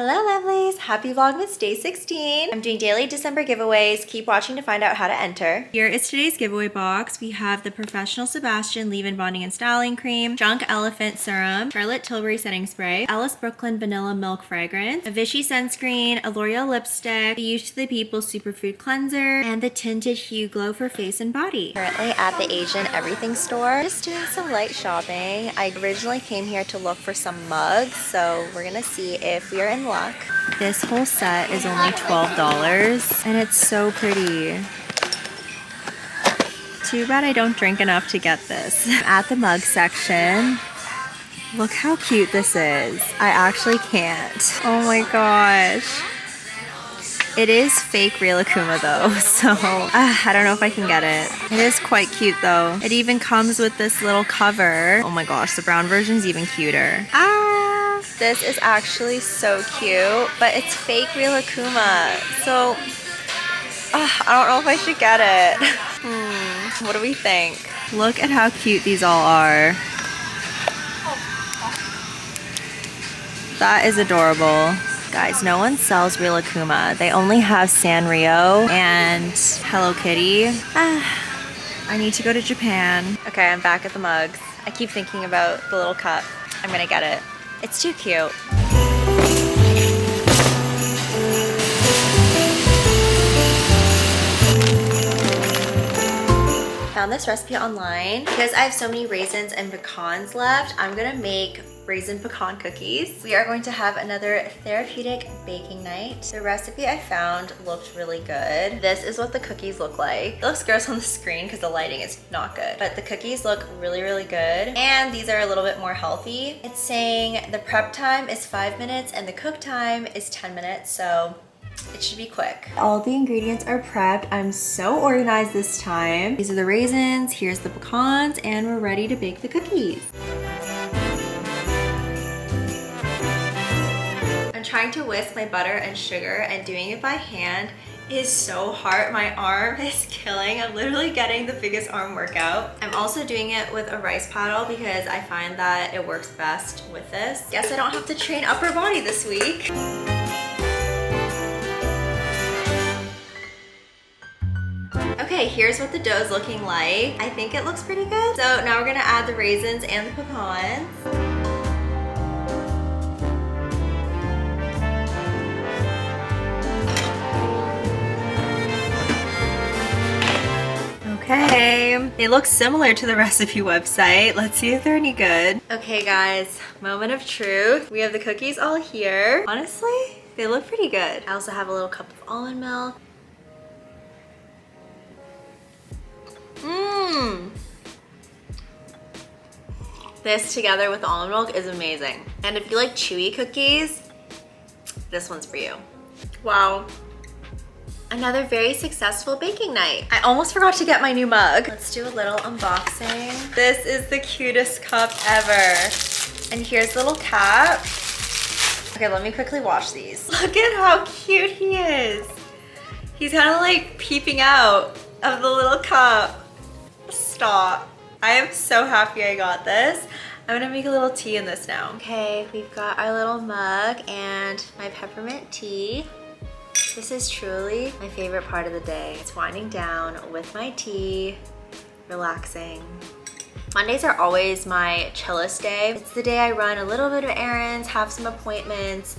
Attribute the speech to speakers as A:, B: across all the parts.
A: Hello lovelies, happy Vlogmas day 16. I'm doing daily December giveaways. Keep watching to find out how to enter. Here is today's giveaway box. We have the Professional Sebastian Leave-In Bonding and Styling Cream, Junk Elephant Serum, Charlotte Tilbury Setting Spray, Alice Brooklyn Vanilla Milk Fragrance, a Vichy Sunscreen, a L'Oreal Lipstick, the Youth to the People Superfood Cleanser, and the Tinted Hue Glow for face and body. Currently at the Asian Everything store, just doing some light shopping. I originally came here to look for some mugs, so we're gonna see if we are in luck. This whole set is only $12 and it's so pretty. Too bad I don't drink enough to get this. At the mug section, look how cute this is. I actually can't. Oh my gosh. It is fake real Akuma though, so I don't know if I can get it. It is quite cute though. It even comes with this little cover. Oh my gosh, the brown version's even cuter. This is actually so cute, but it's fake real Akuma. So, I don't know if I should get it. What do we think? Look at how cute these all are. That is adorable. Guys, no one sells real Akuma. They only have Sanrio and Hello Kitty. I need to go to Japan. Okay, I'm back at the mugs. I keep thinking about the little cup. I'm gonna get it. It's too cute. Found this recipe online. Because I have so many raisins and pecans left, I'm gonna make raisin pecan cookies. We are going to have another therapeutic baking night. The recipe I found looked really good. This is what the cookies look like. It looks gross on the screen because the lighting is not good, but the cookies look really, really good. And these are a little bit more healthy. It's saying the prep time is 5 minutes and the cook time is 10 minutes, so it should be quick. All the ingredients are prepped. I'm so organized this time. These are the raisins, here's the pecans, and we're ready to bake the cookies. I'm trying to whisk my butter and sugar, and doing it by hand is so hard. My arm is killing. I'm literally getting the biggest arm workout. I'm also doing it with a rice paddle because I find that it works best with this. Guess I don't have to train upper body this week. Okay, here's what the dough is looking like. I think it looks pretty good. So now we're gonna add the raisins and the pecans. Okay, they look similar to the recipe website. Let's see if they're any good. Okay guys, moment of truth. We have the cookies all here. Honestly, they look pretty good. I also have a little cup of almond milk. This together with almond milk is amazing. And if you like chewy cookies, this one's for you. Wow. Another very successful baking night. I almost forgot to get my new mug. Let's do a little unboxing. This is the cutest cup ever. And here's the little cap. Okay, let me quickly wash these. Look at how cute he is. He's kind of like peeping out of the little cup. Stop. I am so happy I got this. I'm gonna make a little tea in this now. Okay, we've got our little mug and my peppermint tea. This is truly my favorite part of the day. It's winding down with my tea, relaxing. Mondays are always my chillest day. It's the day I run a little bit of errands, have some appointments,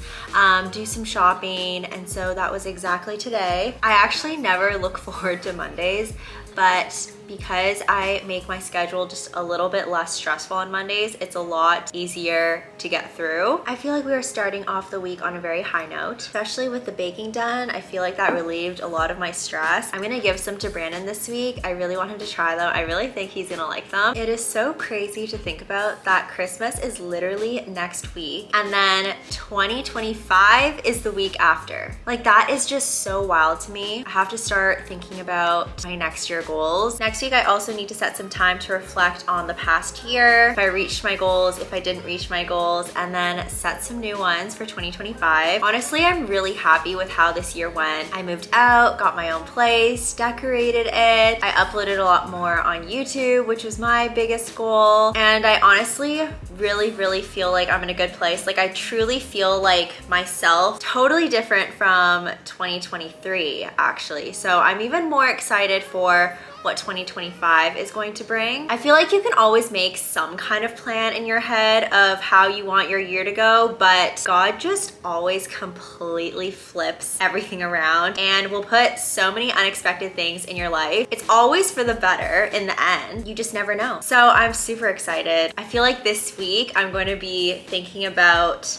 A: do some shopping, and so that was exactly today. I actually never look forward to Mondays, but because I make my schedule just a little bit less stressful on Mondays, it's a lot easier to get through. I feel like we are starting off the week on a very high note, especially with the baking done. I feel like that relieved a lot of my stress. I'm gonna give some to Brandon this week. I really want him to try them. I really think he's gonna like them. It is so crazy to think about that Christmas is literally next week, and then 2025 is the week after. Like, that is just so wild to me. I have to start thinking about my next year goals. Next next week I also need to set some time to reflect on the past year, if I reached my goals, if I didn't reach my goals, and then set some new ones for 2025. Honestly, I'm really happy with how this year went. I moved out, got my own place, decorated it. I uploaded a lot more on YouTube, which was my biggest goal. And I honestly really feel like I'm in a good place. Like I truly feel like myself, totally different from 2023 actually. So I'm even more excited for what 2025 is going to bring. I feel like you can always make some kind of plan in your head of how you want your year to go, but God just always completely flips everything around and will put so many unexpected things in your life. It's always for the better in the end. You just never know. So I'm super excited. I feel like this week I'm going to be thinking about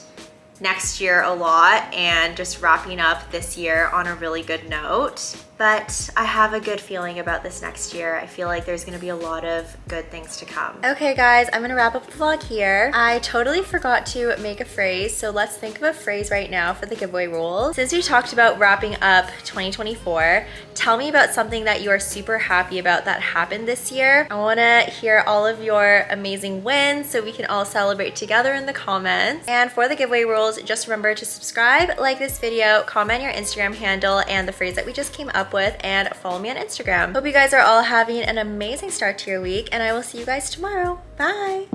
A: next year a lot and just wrapping up this year on a really good note. But I have a good feeling about this next year. I feel like there's gonna be a lot of good things to come. Okay guys, I'm gonna wrap up the vlog here. I totally forgot to make a phrase, so let's think of a phrase right now for the giveaway rules. Since we talked about wrapping up 2024, tell me about something that you are super happy about that happened this year. I wanna hear all of your amazing wins so we can all celebrate together in the comments. And for the giveaway rules, just remember to subscribe, like this video, comment your Instagram handle and the phrase that we just came up with, and follow me on Instagram. Hope you guys are all having an amazing start to your week, and I will see you guys tomorrow. Bye.